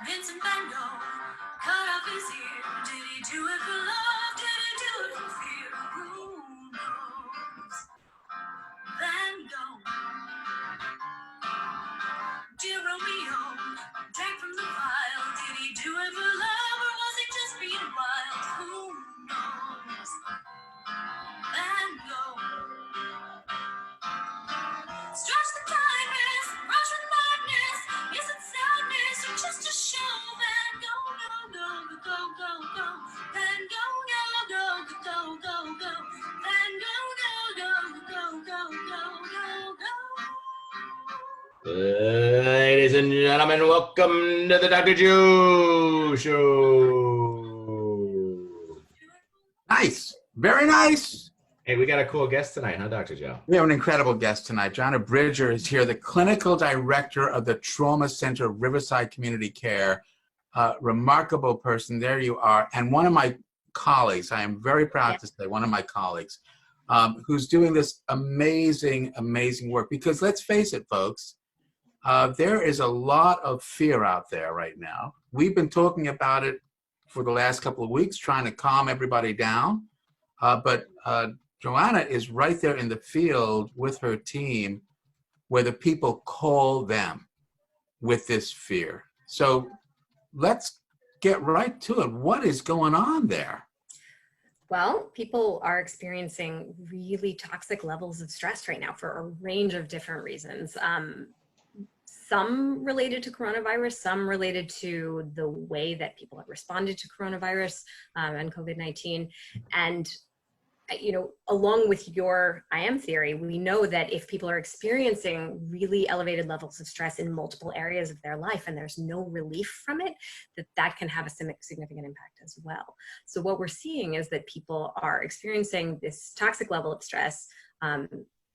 Vincent Van Gogh cut off his ear. Did he do it for love? Did he do it for fear? Who knows? Van Gogh. Dear Romeo, drank from the vial. Did he do it for love or was he just being wild? Who knows? Van Gogh. Stretch the tightness, rush with madness. Is it sadness or just a show? Van Gogh, go, go, go, go, go. Van Gogh, go, go, go, go, go. Van Gogh, go, go, go, go, go, go. Ladies and gentlemen, welcome to the Dr. Joe Show. Nice. Very nice. Hey, we got a cool guest tonight, huh, Dr. Joe? We have an incredible guest tonight. Joanna Bridger is here, the clinical director of the Trauma Center, Riverside Community Care. Remarkable person. There you are. And one of my colleagues, I am very proud to say, one of my colleagues, who's doing this amazing, amazing work. Because let's face it, folks, there is a lot of fear out there right now. We've been talking about it for the last couple of weeks, trying to calm everybody down. But Joanna is right there in the field with her team where the people call them with this fear. So let's get right to it. What is going on there? Well, people are experiencing really toxic levels of stress right now for a range of different reasons. Some related to coronavirus, some related to the way that people have responded to coronavirus and COVID-19. And, you know, along with your IM theory, we know that if people are experiencing really elevated levels of stress in multiple areas of their life and there's no relief from it, that can have a significant impact as well. So what we're seeing is that people are experiencing this toxic level of stress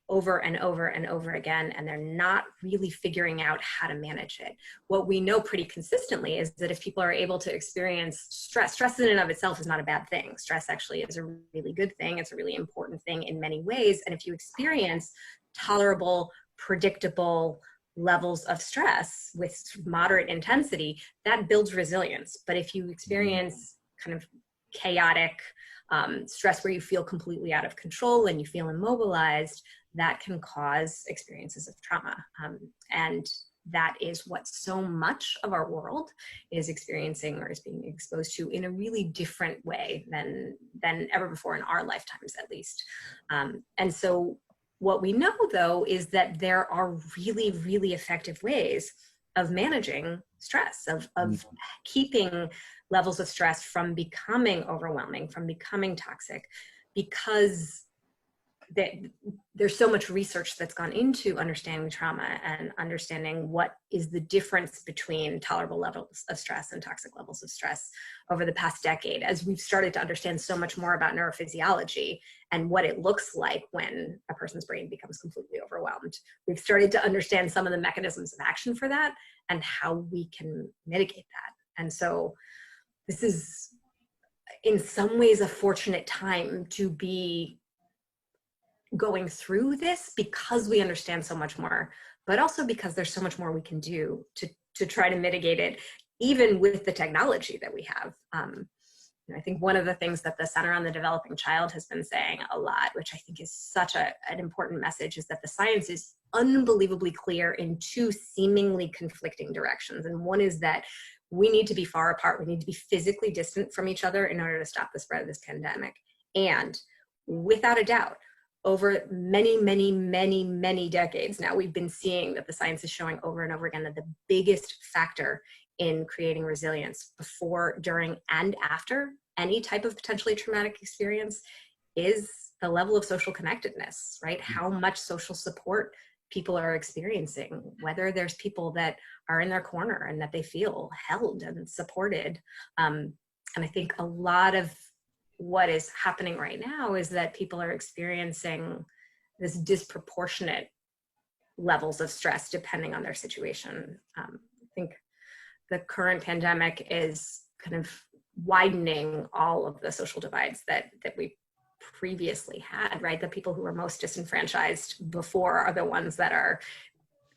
over and over and over again, and they're not really figuring out how to manage it. What we know pretty consistently is that if people are able to experience stress in and of itself is not a bad thing. Stress actually is a really good thing. It's a really important thing in many ways. And if you experience tolerable, predictable levels of stress with moderate intensity, that builds resilience. But if you experience kind of chaotic stress where you feel completely out of control and you feel immobilized, that can cause experiences of trauma. And that is what so much of our world is experiencing or is being exposed to in a really different way than ever before in our lifetimes, at least. And so what we know, though, is that there are really, really effective ways of managing stress, of keeping levels of stress from becoming overwhelming, from becoming toxic, because there's so much research that's gone into understanding trauma and understanding what is the difference between tolerable levels of stress and toxic levels of stress over the past decade, as we've started to understand so much more about neurophysiology and what it looks like when a person's brain becomes completely overwhelmed. We've started to understand some of the mechanisms of action for that and how we can mitigate that. And so this is in some ways a fortunate time to be going through this, because we understand so much more, but also because there's so much more we can do to try to mitigate it, even with the technology that we have. I think one of the things that the Center on the Developing Child has been saying a lot, which I think is such an important message, is that the science is unbelievably clear in two seemingly conflicting directions. And one is that we need to be far apart. We need to be physically distant from each other in order to stop the spread of this pandemic. And without a doubt, over many, many, many, many decades now, we've been seeing that the science is showing over and over again that the biggest factor in creating resilience before, during, and after any type of potentially traumatic experience is the level of social connectedness, right? How much social support people are experiencing, whether there's people that are in their corner and that they feel held and supported. And I think a lot of what is happening right now is that people are experiencing this disproportionate levels of stress depending on their situation. I think the current pandemic is kind of widening all of the social divides that we previously had, right? The people who were most disenfranchised before are the ones that are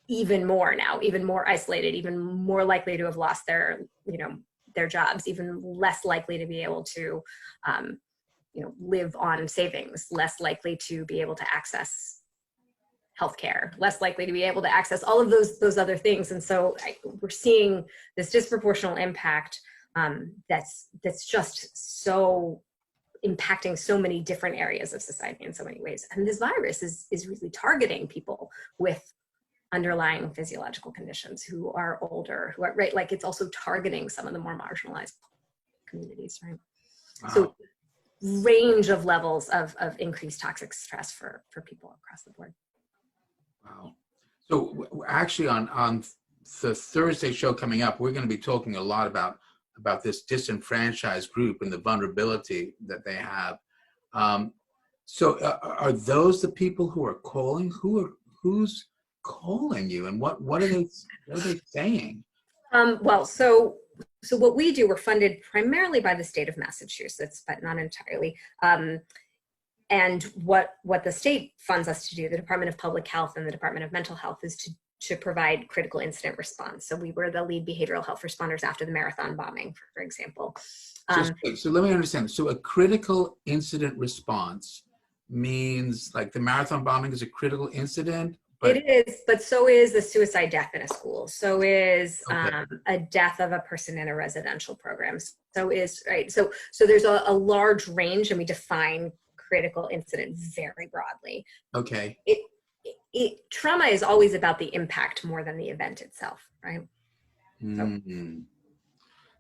even more now, even more isolated, even more likely to have lost their, their jobs, even less likely to be able to, live on savings, less likely to be able to access healthcare, less likely to be able to access all of those other things. And so we're seeing this disproportional impact that's just so impacting so many different areas of society in so many ways. And this virus is really targeting people with underlying physiological conditions, who are older, who are, right, like it's also targeting some of the more marginalized communities, right? Wow. So range of levels of increased toxic stress for people across the board. Wow. So actually on the Thursday show coming up, we're going to be talking a lot about this disenfranchised group and the vulnerability that they have. So are those the people who are calling? Who's calling you, and what are they saying? Well, so what we do, we're funded primarily by the state of Massachusetts, but not entirely. And what the state funds us to do, the Department of Public Health and the Department of Mental Health, is to provide critical incident response. So we were the lead behavioral health responders after the marathon bombing, for example. So let me understand. So a critical incident response means like the marathon bombing is a critical incident? But it is, but so is a suicide death in a school. So is okay. A death of a person in a residential program. So is, right. So there's a large range, and we define critical incident very broadly. Okay. Trauma is always about the impact more than the event itself, right? Mm-hmm.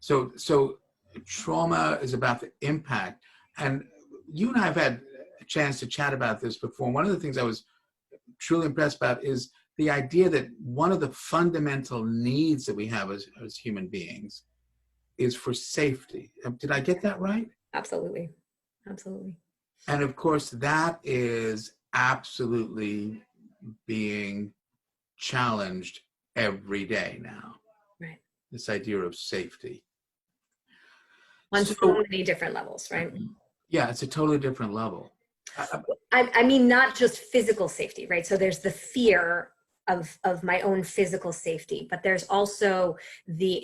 So trauma is about the impact. And you and I have had a chance to chat about this before. One of the things I was truly impressed about is the idea that one of the fundamental needs that we have as human beings is for safety. Did I get that right? Absolutely. Absolutely. And of course, that is absolutely being challenged every day now. Right. This idea of safety. On so many different levels, right? Yeah, it's a totally different level. I mean, not just physical safety, right? So there's the fear of my own physical safety, but there's also the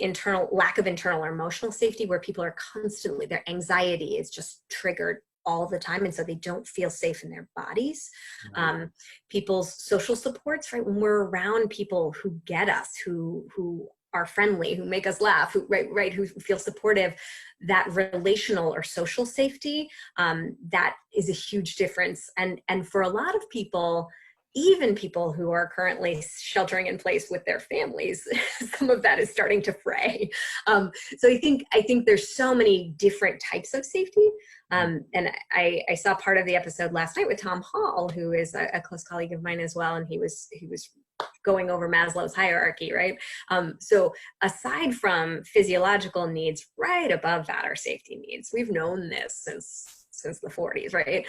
lack of internal or emotional safety, where people are constantly, their anxiety is just triggered all the time, and so they don't feel safe in their bodies. Right. People's social supports, right? When we're around people who get us, who are friendly, who make us laugh, who who feel supportive, that relational or social safety, that is a huge difference. And for a lot of people, even people who are currently sheltering in place with their families, some of that is starting to fray. So I think there's so many different types of safety. And I saw part of the episode last night with Tom Hall, who is a close colleague of mine as well. And he was going over Maslow's hierarchy, right? So aside from physiological needs, right above that are safety needs. We've known this since the 40s, right?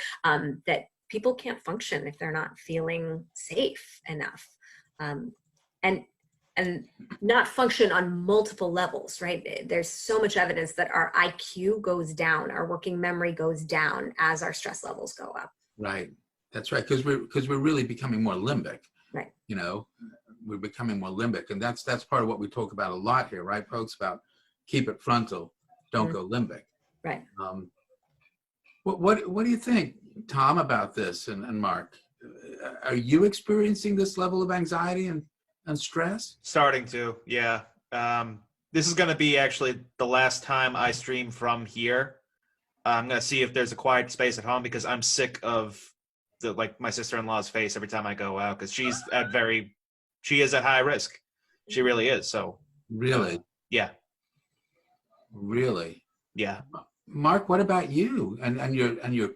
That people can't function if they're not feeling safe enough, and not function on multiple levels, right? There's so much evidence that our IQ goes down, our working memory goes down as our stress levels go up. Right. That's right. Because we're really becoming more limbic. Right. You know, we're becoming more limbic, and that's part of what we talk about a lot here, right, folks? About keep it frontal, don't go limbic. Right. What do you think, Tom, about this, and Mark? Are you experiencing this level of anxiety and stress? Starting to, yeah. This is going to be actually the last time I stream from here. I'm going to see if there's a quiet space at home, because I'm sick of my sister-in-law's face every time I go out, because she is at high risk. She really is. So really, yeah, really, yeah. Mark, what about you and your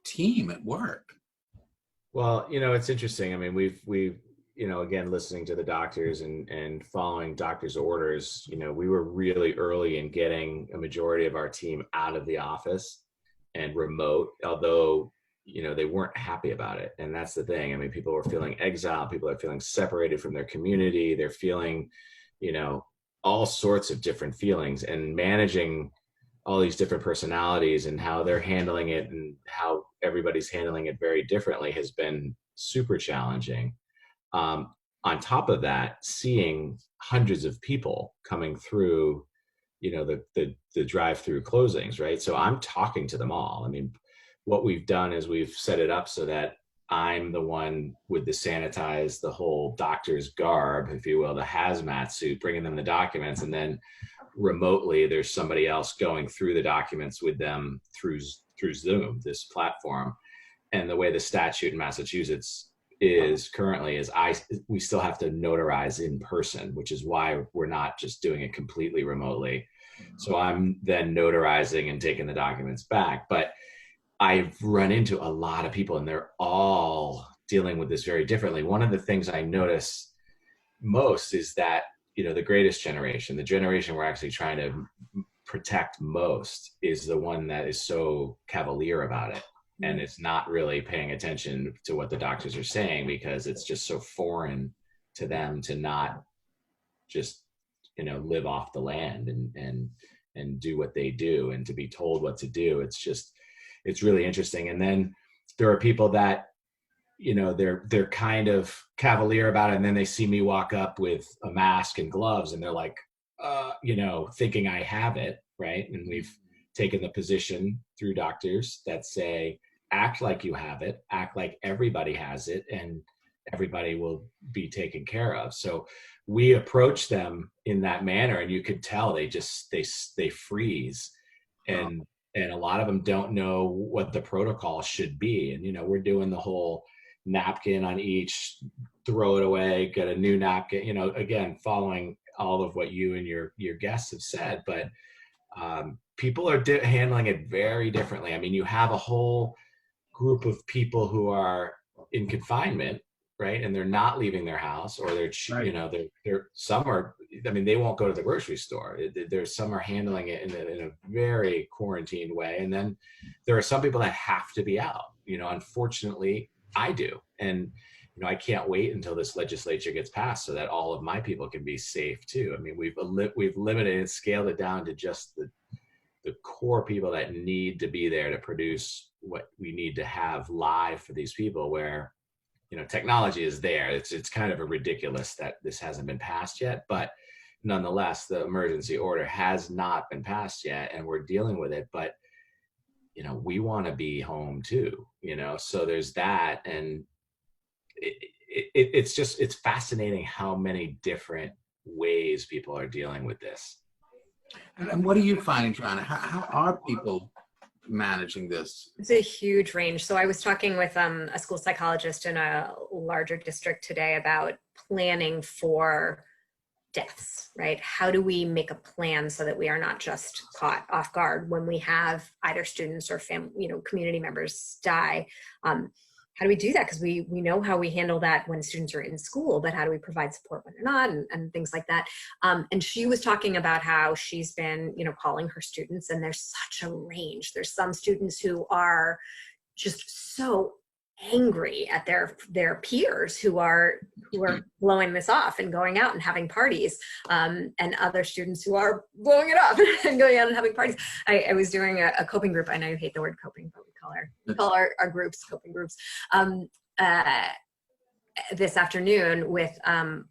team at work? Well, it's interesting. I mean, we've again, listening to the doctors and following doctors' orders, we were really early in getting a majority of our team out of the office and remote, although, they weren't happy about it. And that's the thing. I mean, people were feeling exiled. People are feeling separated from their community. They're feeling, all sorts of different feelings, and managing all these different personalities and how they're handling it and how everybody's handling it very differently has been super challenging. On on top of that, seeing hundreds of people coming through, the drive-through closings, right? So I'm talking to them all. I mean, what we've done is we've set it up so that I'm the one with the sanitized, the whole doctor's garb, if you will, the hazmat suit, bringing them the documents, and then remotely there's somebody else going through the documents with them through Zoom, this platform. And the way the statute in Massachusetts is currently is we still have to notarize in person, which is why we're not just doing it completely remotely. So I'm then notarizing and taking the documents back. But I've run into a lot of people and they're all dealing with this very differently. One of the things I notice most is that, the greatest generation, the generation we're actually trying to protect most, is the one that is so cavalier about it. And it's not really paying attention to what the doctors are saying because it's just so foreign to them to not just, live off the land and do what they do and to be told what to do. It's really interesting. And then there are people that, they're kind of cavalier about it. And then they see me walk up with a mask and gloves and they're like, thinking I have it. Right. And we've taken the position through doctors that say, act like you have it, act like everybody has it, and everybody will be taken care of. So we approach them in that manner, and you could tell they freeze, and a lot of them don't know what the protocol should be. And we're doing the whole napkin on each, throw it away, get a new napkin. Again, following all of what you and your guests have said, but people are handling it very differently. I mean, you have a whole group of people who are in confinement, right? And they're not leaving their house, or they're some are, I mean, they won't go to the grocery store. There's some are handling it in a very quarantined way. And then there are some people that have to be out. Unfortunately, I do. And, I can't wait until this legislature gets passed so that all of my people can be safe too. I mean, we've limited and scaled it down to just the core people that need to be there to produce what we need to have live for these people, where, technology is there. It's kind of ridiculous that this hasn't been passed yet, but nonetheless, the emergency order has not been passed yet, and we're dealing with it. But, we want to be home too, so there's that. And it's fascinating how many different ways people are dealing with this. And what are you finding, Joanna? How are people managing this? It's a huge range. So I was talking with a school psychologist in a larger district today about planning for deaths, right? How do we make a plan so that we are not just caught off guard when we have either students or family, community members die? How do we do that? Because we know how we handle that when students are in school, but how do we provide support when they're not, and things like that. And she was talking about how she's been, calling her students, and there's such a range. There's some students who are just so angry at their peers who are blowing this off and going out and having parties, and other students who are blowing it off and going out and having parties. I was doing a coping group. I know you hate the word coping, but we call our groups coping groups. This afternoon with an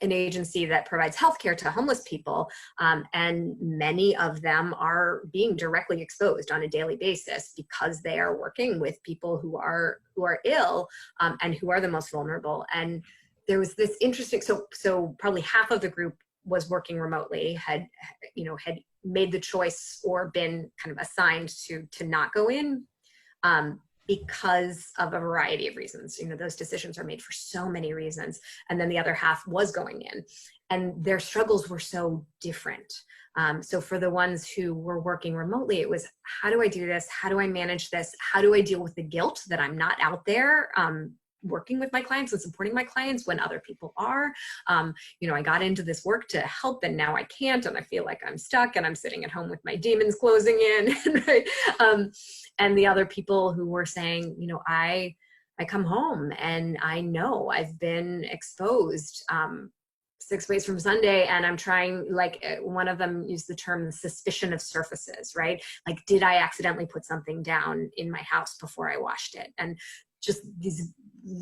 agency that provides healthcare to homeless people, and many of them are being directly exposed on a daily basis because they are working with people who are ill, and who are the most vulnerable. And there was this interesting, so probably half of the group was working remotely, had made the choice or been kind of assigned to not go in, because of a variety of reasons. Those decisions are made for so many reasons. And then the other half was going in, and their struggles were so different. So for the ones who were working remotely, it was, how do I do this? How do I manage this? How do I deal with the guilt that I'm not out there working with my clients and supporting my clients when other people are? I got into this work to help, and now I can't, and I feel like I'm stuck, and I'm sitting at home with my demons closing in. Right? And the other people who were saying, I come home and I know I've been exposed 6 ways from Sunday, and I'm trying, like one of them used the term suspicion of surfaces, right? Like, did I accidentally put something down in my house before I washed it? And just these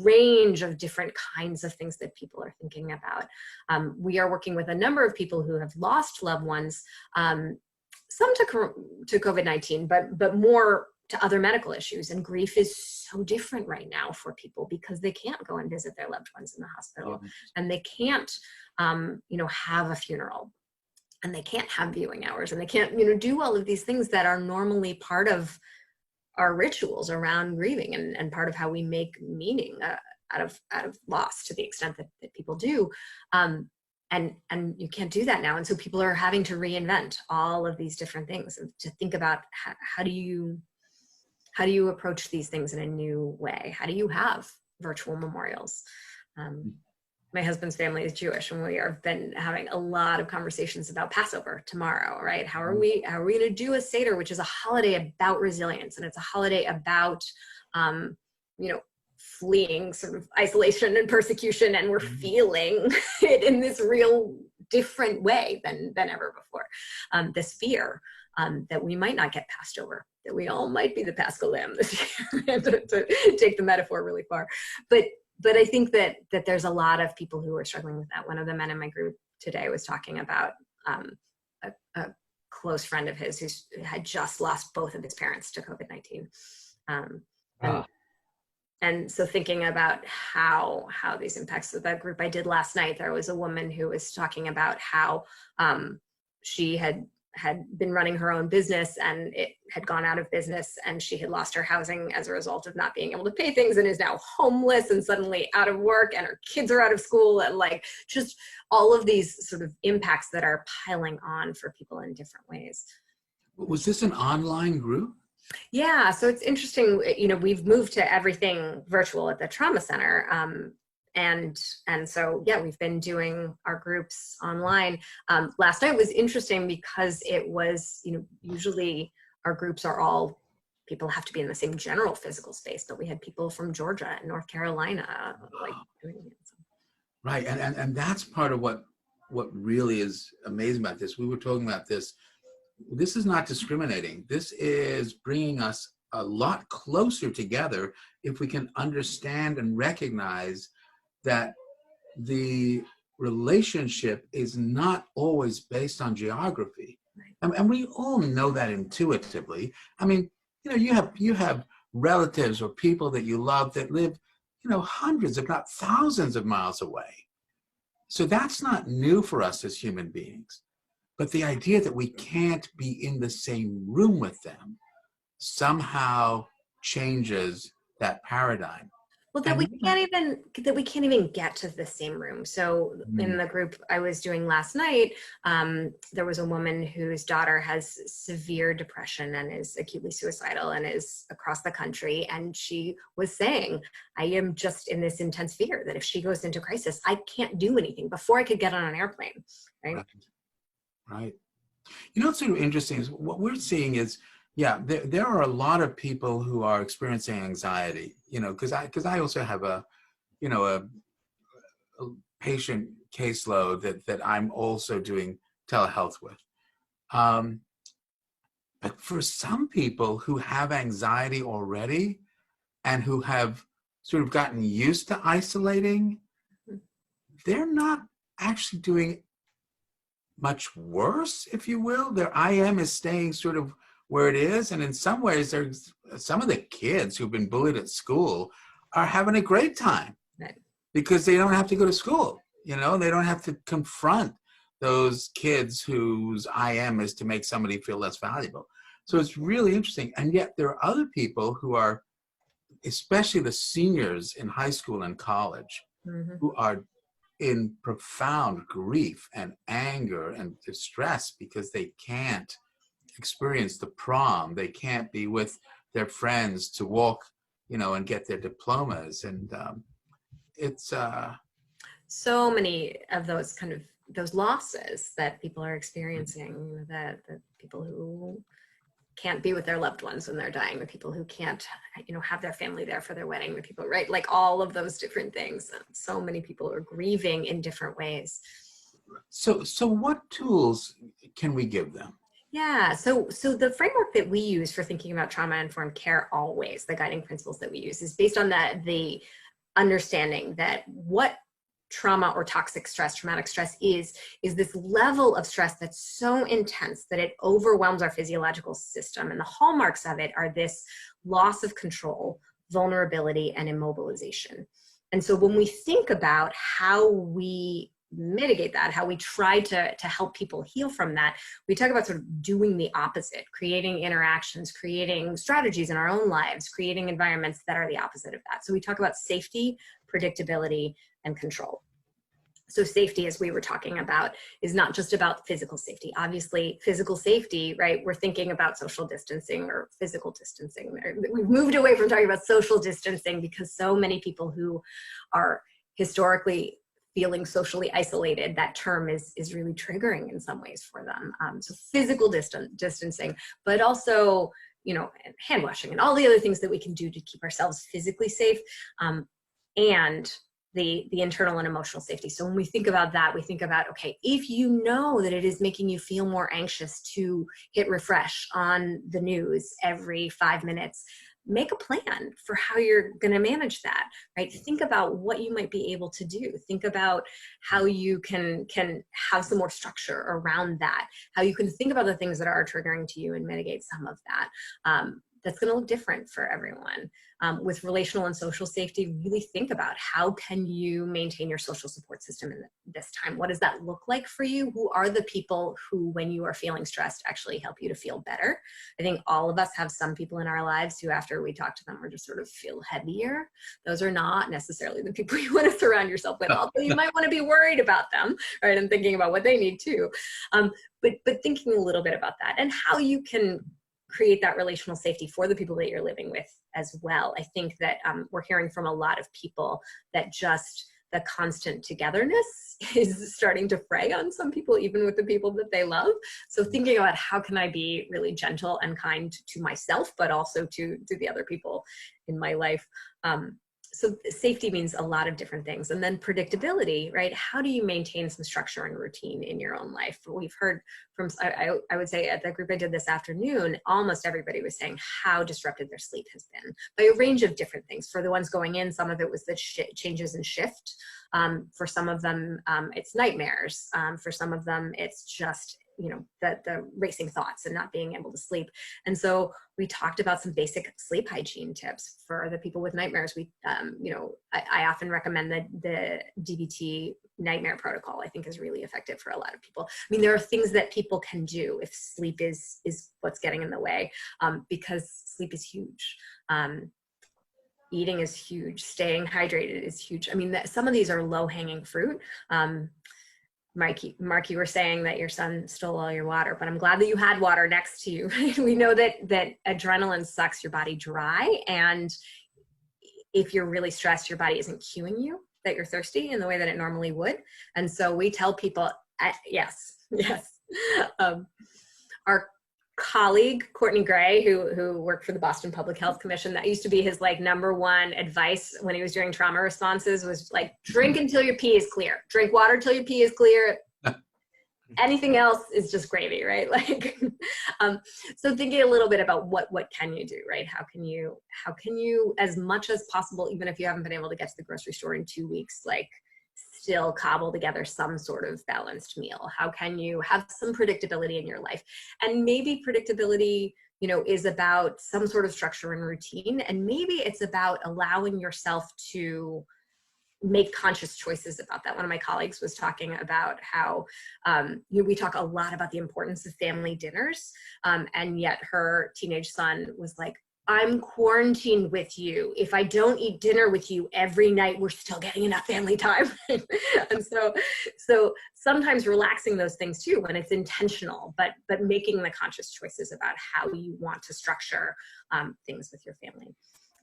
range of different kinds of things that people are thinking about. We are working with a number of people who have lost loved ones, some to COVID-19, but more to other medical issues. And grief is so different right now for people because they can't go and visit their loved ones in the hospital, and they can't, have a funeral, and they can't have viewing hours, and they can't, do all of these things that are normally part of our rituals around grieving, and part of how we make meaning out of loss, to the extent that people do. And you can't do that now. And so people are having to reinvent all of these different things, and to think about how do you approach these things in a new way? How do you have virtual memorials? My husband's family is Jewish, and we have been having a lot of conversations about Passover tomorrow, right? How are we going to do a Seder, which is a holiday about resilience, and it's a holiday about, fleeing sort of isolation and persecution, and we're feeling it in this real different way than ever before. This fear that we might not get passed over, that we all might be the Paschal Lamb this year, to take the metaphor really far. But I think that there's a lot of people who are struggling with that. One of the men in my group today was talking about a close friend of his who had just lost both of his parents to COVID-19. And so thinking about how these impacts. So that group I did last night, there was a woman who was talking about how she had been running her own business, and it had gone out of business, and she had lost her housing as a result of not being able to pay things, and is now homeless and suddenly out of work, and her kids are out of school, and just all of these sort of impacts that are piling on for people in different ways. Was this an online group? Yeah, so it's interesting, we've moved to everything virtual at the trauma center. And so, yeah, we've been doing our groups online. Last night was interesting because it was, usually our groups are all, people have to be in the same general physical space, but we had people from Georgia and North Carolina, doing it. Right, and that's part of what really is amazing about this. We were talking about this. This is not discriminating. This is bringing us a lot closer together if we can understand and recognize that the relationship is not always based on geography. And we all know that intuitively. I mean, you have relatives or people that you love that live, hundreds, if not thousands of miles away. So that's not new for us as human beings. But the idea that we can't be in the same room with them somehow changes that paradigm. Well, that we can't even get to the same room. So in the group I was doing last night, there was a woman whose daughter has severe depression and is acutely suicidal and is across the country. And she was saying, I am just in this intense fear that if she goes into crisis, I can't do anything before I could get on an airplane, right? Right. What's sort of interesting is what we're seeing is, yeah, there are a lot of people who are experiencing anxiety, because I also have a patient caseload that I'm also doing telehealth with. But for some people who have anxiety already and who have sort of gotten used to isolating, they're not actually doing much worse, if you will. Their IM is staying sort of where it is. And in some ways, there's some of the kids who've been bullied at school are having a great time because they don't have to go to school. They don't have to confront those kids whose IM is to make somebody feel less valuable. So it's really interesting. And yet there are other people who are, especially the seniors in high school and college, who are in profound grief and anger and distress because they can't experience the prom. They can't be with their friends to walk, and get their diplomas. And it's so many of those those losses that people are experiencing, that the people who can't be with their loved ones when they're dying, the people who can't, have their family there for their wedding, the people, right? Like all of those different things. So many people are grieving in different ways. So what tools can we give them? Yeah, so the framework that we use for thinking about trauma-informed care always, the guiding principles that we use, is based on the understanding that what trauma or toxic stress, traumatic stress is this level of stress that's so intense that it overwhelms our physiological system. And the hallmarks of it are this loss of control, vulnerability, and immobilization. And so when we think about how we mitigate that, how we try to help people heal from that, we talk about sort of doing the opposite, creating interactions, creating strategies in our own lives, creating environments that are the opposite of that. So we talk about safety, predictability, and control. So safety, as we were talking about, is not just about physical safety. Obviously, physical safety, right? We're thinking about social distancing or physical distancing. We've moved away from talking about social distancing because so many people who are historically feeling socially isolated, that term is really triggering in some ways for them. So physical distancing, but also, you know, hand washing and all the other things that we can do to keep ourselves physically safe, and the internal and emotional safety. So when we think about that, we think about, okay, if you know that it is making you feel more anxious to hit refresh on the news every 5 minutes, make a plan for how you're going to manage that, right? Think about what you might be able to do. Think about how you can have some more structure around that, how you can think about the things that are triggering to you and mitigate some of that. That's going to look different for everyone. With relational and social safety, really think about how can you maintain your social support system in this time? What does that look like for you? Who are the people who, when you are feeling stressed, actually help you to feel better? I think all of us have some people in our lives who, after we talk to them, we just sort of feel heavier. Those are not necessarily the people you want to surround yourself with, although you might want to be worried about them, right? And thinking about what they need too. But thinking a little bit about that and how you can create that relational safety for the people that you're living with as well. I think that we're hearing from a lot of people that just the constant togetherness is starting to fray on some people, even with the people that they love. So thinking about how can I be really gentle and kind to myself, but also to the other people in my life. So safety means a lot of different things. And then predictability, right? How do you maintain some structure and routine in your own life? We've heard from, I would say at the group I did this afternoon, almost everybody was saying how disrupted their sleep has been by a range of different things. For the ones going in, some of it was the changes in shift. For some of them, it's nightmares. For some of them, it's just, you know, the racing thoughts and not being able to sleep. And so we talked about some basic sleep hygiene tips for the people with nightmares. We, you know, I often recommend the DBT nightmare protocol. I think is really effective for a lot of people. I mean, there are things that people can do if sleep is what's getting in the way, because sleep is huge. Eating is huge. Staying hydrated is huge. I mean, some of these are low-hanging fruit. Mark, you were saying that your son stole all your water, but I'm glad that you had water next to you. We know that adrenaline sucks your body dry, and if you're really stressed, your body isn't cueing you that you're thirsty in the way that it normally would. And so we tell people, yes. Our colleague Courtney Gray, who worked for the Boston Public Health Commission, that used to be his like #1 advice when he was doing trauma responses, was like, drink until your pee is clear, drink water till your pee is clear. Anything else is just gravy, right? Like, so thinking a little bit about what can you do, right? How can you, as much as possible, even if you haven't been able to get to the grocery store in 2 weeks, like still cobble together some sort of balanced meal? How can you have some predictability in your life? And maybe predictability, you know, is about some sort of structure and routine. And maybe it's about allowing yourself to make conscious choices about that. One of my colleagues was talking about how we talk a lot about the importance of family dinners, and yet her teenage son was like, I'm quarantined with you. If I don't eat dinner with you every night, we're still getting enough family time. And so sometimes relaxing those things too, when it's intentional, but making the conscious choices about how you want to structure things with your family.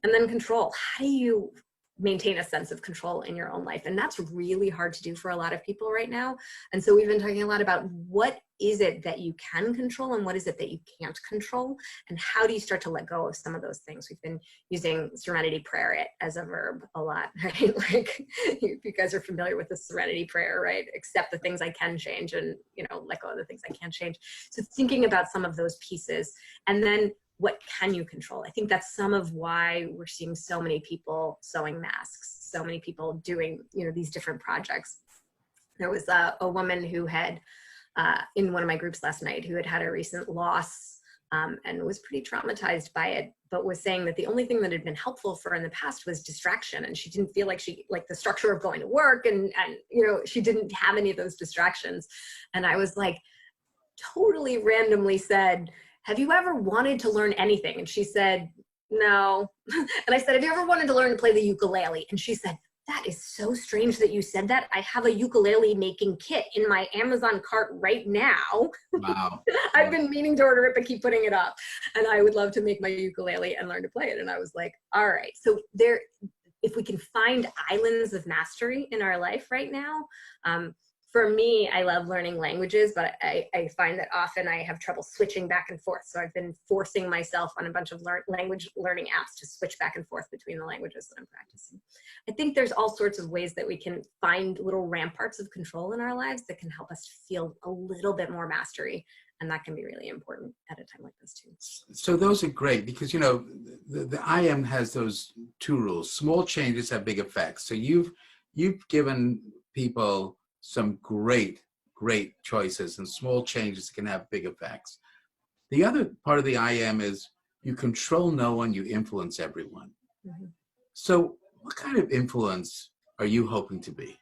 And then control. How do you maintain a sense of control in your own life? And that's really hard to do for a lot of people right now. And so we've been talking a lot about what is it that you can control and what is it that you can't control, and how do you start to let go of some of those things. We've been using serenity prayer as a verb a lot, right? Like, if you guys are familiar with the serenity prayer, right? Accept the things I can change and, you know, let go of the things I can't change. So thinking about some of those pieces, and then what can you control? I think that's some of why we're seeing so many people sewing masks, so many people doing, these different projects. There was a woman who had, in one of my groups last night, who had a recent loss and was pretty traumatized by it, but was saying that the only thing that had been helpful for her in the past was distraction. And she didn't feel like the structure of going to work and she didn't have any of those distractions. And I was like, totally randomly said, have you ever wanted to learn anything? And she said, no. And I said, have you ever wanted to learn to play the ukulele? And she said, that is so strange that you said that. I have a ukulele making kit in my Amazon cart right now. Wow. I've been meaning to order it, but keep putting it up. And I would love to make my ukulele and learn to play it. And I was like, all right. So if we can find islands of mastery in our life right now, for me, I love learning languages, but I find that often I have trouble switching back and forth. So I've been forcing myself on a bunch of language learning apps to switch back and forth between the languages that I'm practicing. I think there's all sorts of ways that we can find little ramparts of control in our lives that can help us feel a little bit more mastery. And that can be really important at a time like this too. So those are great because, the IM has those two rules. Small changes have big effects. So you've given people some great choices, and small changes can have big effects. The other part of the IM is you control no one, you influence everyone. Mm-hmm. So what kind of influence are you hoping to be?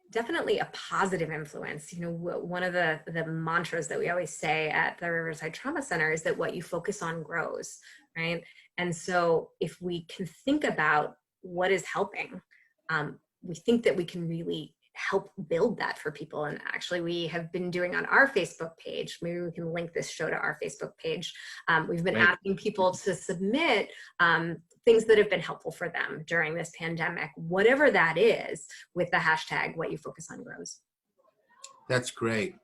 Definitely a positive influence. One of the mantras that we always say at the Riverside Trauma Center is that what you focus on grows, right? And so if we can think about what is helping, we think that we can really help build that for people. And actually we have been doing on our Facebook page, maybe we can link this show to our Facebook page. We've been asking people to submit things that have been helpful for them during this pandemic, whatever that is, with the hashtag what you focus on grows. That's great.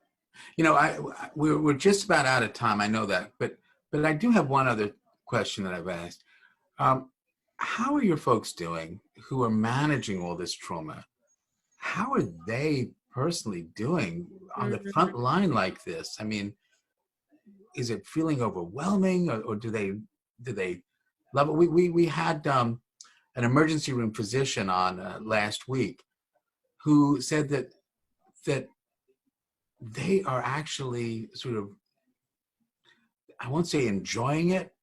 We're just about out of time. I know that, but I do have one other question that I've asked. How are your folks doing who are managing all this trauma? How are they personally doing on the front line like this? I mean, is it feeling overwhelming, or do they love it? We had an emergency room physician on last week who said that they are actually sort of, I won't say enjoying it,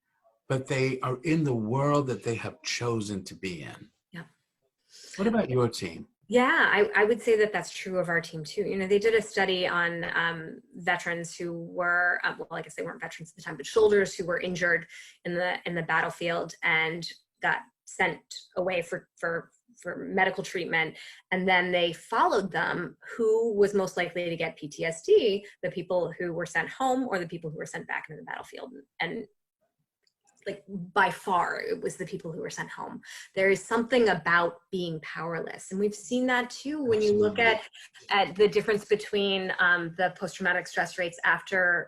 but they are in the world that they have chosen to be in. Yeah. What about your team? Yeah, I would say that that's true of our team too. They did a study on veterans who were, well, I guess they weren't veterans at the time, but soldiers who were injured in the battlefield and got sent away for medical treatment. And then they followed them. Who was most likely to get PTSD? The people who were sent home or the people who were sent back into the battlefield? And like by far, it was the people who were sent home. There is something about being powerless. And we've seen that too when you look at the difference between the post-traumatic stress rates after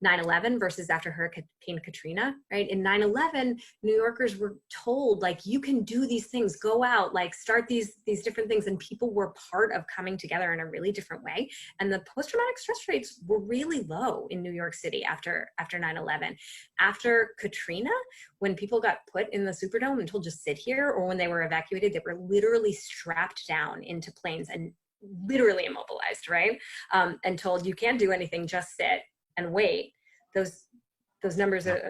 9/11 versus after Hurricane Katrina, right? In 9/11, New Yorkers were told, like, you can do these things, go out, like start these different things. And people were part of coming together in a really different way. And the post-traumatic stress rates were really low in New York City after 9/11. After Katrina, when people got put in the Superdome and told just sit here, or when they were evacuated, they were literally strapped down into planes and literally immobilized, right? And told you can't do anything, just sit and wait. Those numbers of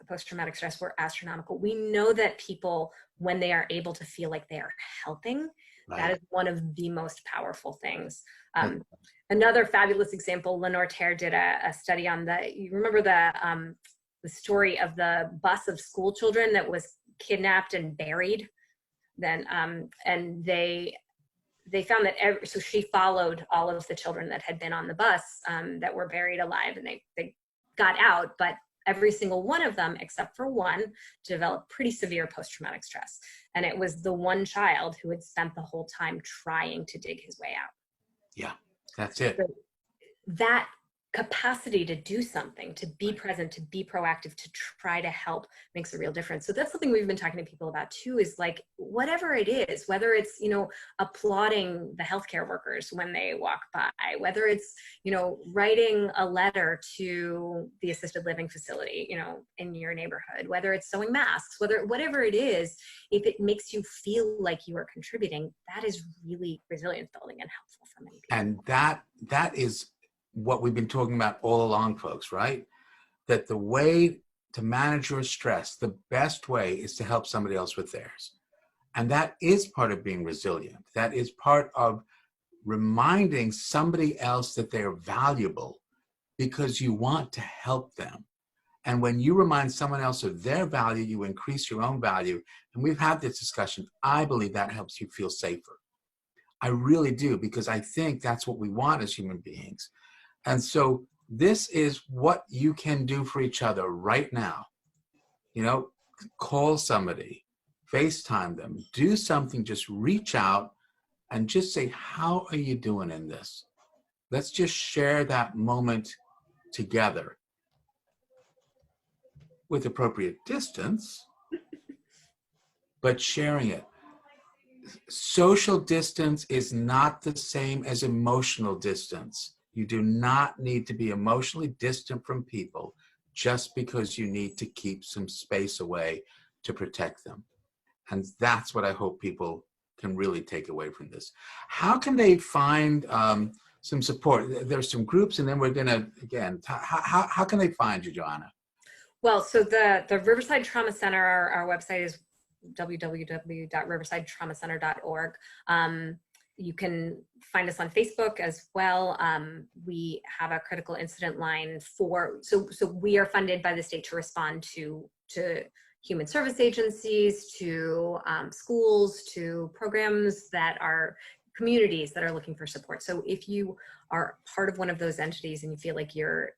post-traumatic stress were astronomical. We know that people, when they are able to feel like they are helping, that is one of the most powerful things. Another fabulous example, Lenore Terre did a study on you remember the story of the bus of school children that was kidnapped and buried. Then, and they found that so she followed all of the children that had been on the bus that were buried alive, and they got out, but every single one of them, except for one, developed pretty severe post-traumatic stress. And it was the one child who had spent the whole time trying to dig his way out. Yeah, that's it. So that capacity to do something, to be present, to be proactive, to try to help makes a real difference. So that's something we've been talking to people about too, is like, whatever it is, whether it's, you know, applauding the healthcare workers when they walk by, whether it's, you know, writing a letter to the assisted living facility, you know, in your neighborhood, whether it's sewing masks, whatever it is, if it makes you feel like you are contributing, that is really resilience building and helpful for many people. And that is what we've been talking about all along, folks, right? That the way to manage your stress, the best way is to help somebody else with theirs. And that is part of being resilient. That is part of reminding somebody else that they're valuable because you want to help them. And when you remind someone else of their value, you increase your own value. And we've had this discussion. I believe that helps you feel safer. I really do, because I think that's what we want as human beings. And so this is what you can do for each other right now. You know, call somebody, FaceTime them, do something, just reach out and just say, how are you doing in this? Let's just share that moment together with appropriate distance, but sharing it. Social distance is not the same as emotional distance. You do not need to be emotionally distant from people just because you need to keep some space away to protect them. And that's what I hope people can really take away from this. How can they find some support? There's some groups, and then we're gonna, again, how can they find you, Joanna? Well, so the Riverside Trauma Center, our website is www.riversidetraumacenter.org. You can find us on Facebook as well. We have a critical incident line so we are funded by the state to respond to human service agencies, to schools, to programs that are communities that are looking for support. So if you are part of one of those entities and you feel like your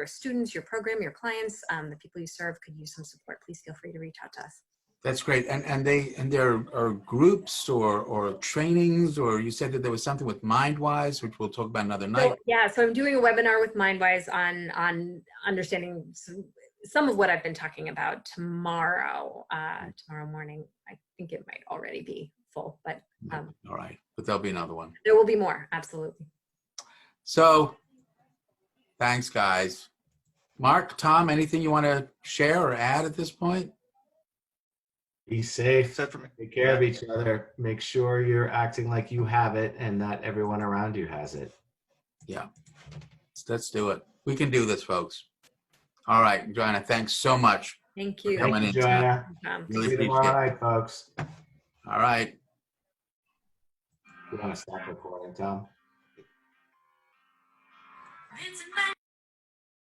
students, your program, your clients, the people you serve could use some support, please feel free to reach out to us. That's great. And there are groups or trainings, or you said that there was something with MindWise, which we'll talk about another night. So I'm doing a webinar with MindWise on understanding some of what I've been talking about tomorrow morning. I think it might already be full, but all right, but there'll be another one. There will be more, absolutely. So thanks, guys. Mark, Tom, anything you want to share or add at this point? Be safe, Except for me. take care of each other, make sure you're acting like you have it and that everyone around you has it. Yeah, let's do it. We can do this, folks. All right, Joanna, thanks so much. Thank you. Coming Thank you, in. Joanna. Really See you appreciate tomorrow it. night, folks. All right. You want to stop recording, Tom?